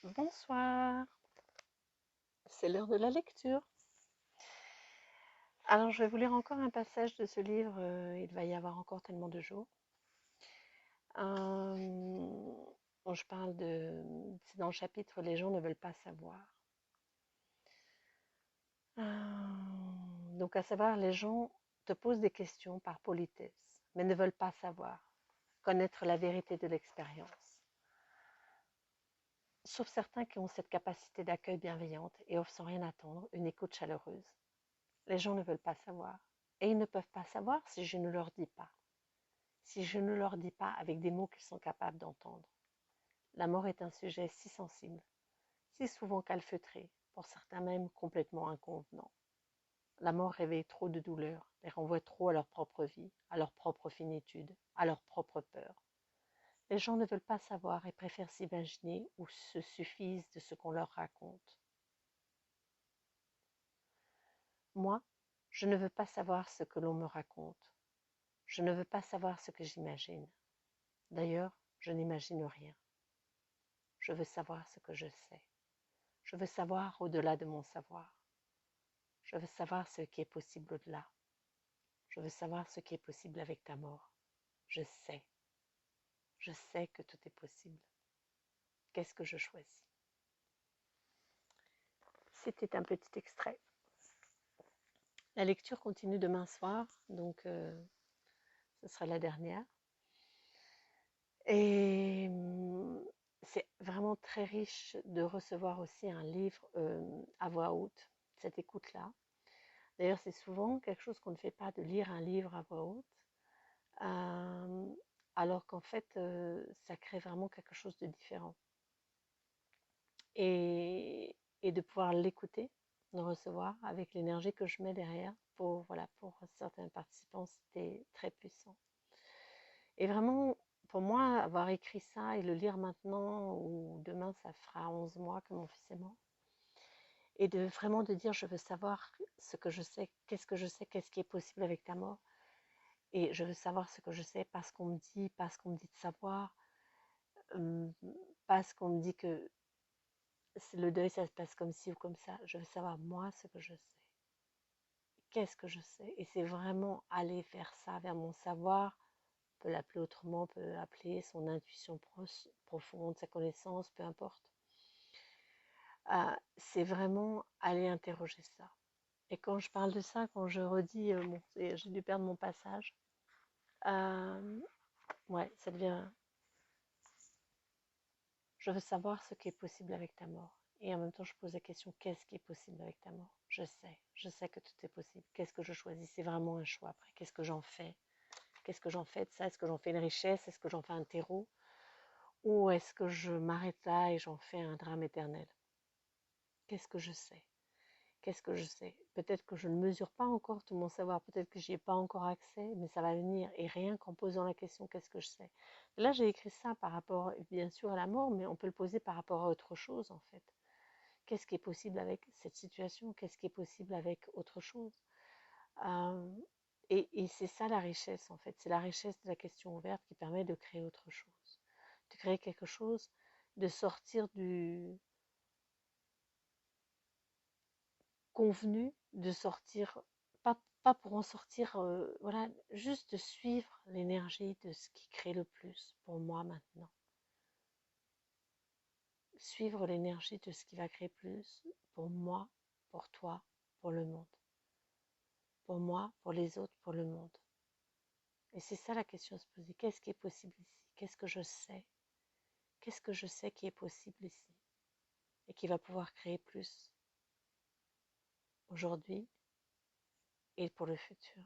Bonsoir, c'est l'heure de la lecture. Alors, je vais vous lire encore un passage de ce livre, il va y avoir encore tellement de jours. Bon, c'est dans le chapitre Les gens ne veulent pas savoir. Donc, à savoir, les gens te posent des questions par politesse, mais ne veulent pas savoir, connaître la vérité de l'expérience. Sauf certains qui ont cette capacité d'accueil bienveillante et offrent sans rien attendre une écoute chaleureuse. Les gens ne veulent pas savoir. Et ils ne peuvent pas savoir si je ne leur dis pas. Si je ne leur dis pas avec des mots qu'ils sont capables d'entendre. La mort est un sujet si sensible, si souvent calfeutré, pour certains même complètement inconvenant. La mort réveille trop de douleurs, les renvoie trop à leur propre vie, à leur propre finitude, à leur propre peur. Les gens ne veulent pas savoir et préfèrent s'imaginer ou se suffisent de ce qu'on leur raconte. Moi, je ne veux pas savoir ce que l'on me raconte. Je ne veux pas savoir ce que j'imagine. D'ailleurs, je n'imagine rien. Je veux savoir ce que je sais. Je veux savoir au-delà de mon savoir. Je veux savoir ce qui est possible au-delà. Je veux savoir ce qui est possible avec ta mort. Je sais. Je sais que tout est possible. Qu'est-ce que je choisis? C'était un petit extrait. La lecture continue demain soir, donc ce sera la dernière. Et c'est vraiment très riche de recevoir aussi un livre à voix haute, cette écoute-là. D'ailleurs, c'est souvent quelque chose qu'on ne fait pas, de lire un livre à voix haute, euh, alors qu'en fait, ça crée vraiment quelque chose de différent. Et de pouvoir l'écouter, de recevoir avec l'énergie que je mets derrière, voilà, pour certains participants, c'était très puissant. Et vraiment, pour moi, avoir écrit ça et le lire maintenant, ou demain, ça fera 11 mois que mon fils est mort, et vraiment de dire, je veux savoir ce que je sais, qu'est-ce qui est possible avec ta mort. Et je veux savoir ce que je sais, pas ce qu'on me dit de savoir, euh, pas ce qu'on me dit que le deuil, ça se passe comme ci ou comme ça. Je veux savoir, moi, ce que je sais. Qu'est-ce que je sais? Et c'est vraiment aller vers ça, vers mon savoir. On peut l'appeler autrement, on peut appeler son intuition profonde, sa connaissance, peu importe. C'est vraiment aller interroger ça. Et quand je parle de ça, quand je redis, bon, j'ai dû perdre mon passage, ouais, ça devient, je veux savoir ce qui est possible avec ta mort. Et en même temps, je pose la question, qu'est-ce qui est possible avec ta mort? Je sais que tout est possible. Qu'est-ce que je choisis? C'est vraiment un choix après. Qu'est-ce que j'en fais? Qu'est-ce que j'en fais de ça? Est-ce que j'en fais une richesse? Est-ce que j'en fais un terreau? Ou est-ce que je m'arrête là et j'en fais un drame éternel? Qu'est-ce que je sais? Qu'est-ce que je sais? Peut-être que je ne mesure pas encore tout mon savoir, peut-être que j'y ai pas encore accès, mais ça va venir. Et rien qu'en posant la question, qu'est-ce que je sais? Là, j'ai écrit ça par rapport, bien sûr, à la mort, mais on peut le poser par rapport à autre chose, en fait. Qu'est-ce qui est possible avec cette situation? Qu'est-ce qui est possible avec autre chose? Euh, et c'est ça la richesse, en fait. C'est la richesse de la question ouverte qui permet de créer autre chose. De créer quelque chose, de sortir du convenu, de sortir, pas pour en sortir, voilà, juste de suivre l'énergie de ce qui crée le plus pour moi maintenant. Suivre l'énergie de ce qui va créer plus pour moi, pour toi, pour le monde. Pour moi, pour les autres, pour le monde. Et c'est ça la question à se poser. Qu'est-ce qui est possible ici? Qu'est-ce que je sais? Qu'est-ce que je sais qui est possible ici? Et qui va pouvoir créer plus aujourd'hui et pour le futur.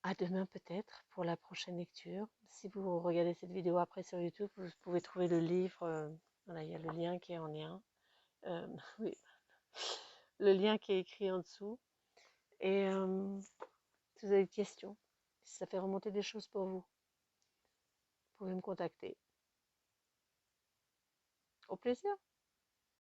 À demain peut-être pour la prochaine lecture. Si vous regardez cette vidéo après sur YouTube, vous pouvez trouver le livre. Voilà, il y a le lien qui est en lien. Oui, le lien qui est écrit en dessous. Et si vous avez des questions, si ça fait remonter des choses pour vous, vous pouvez me contacter. Au plaisir.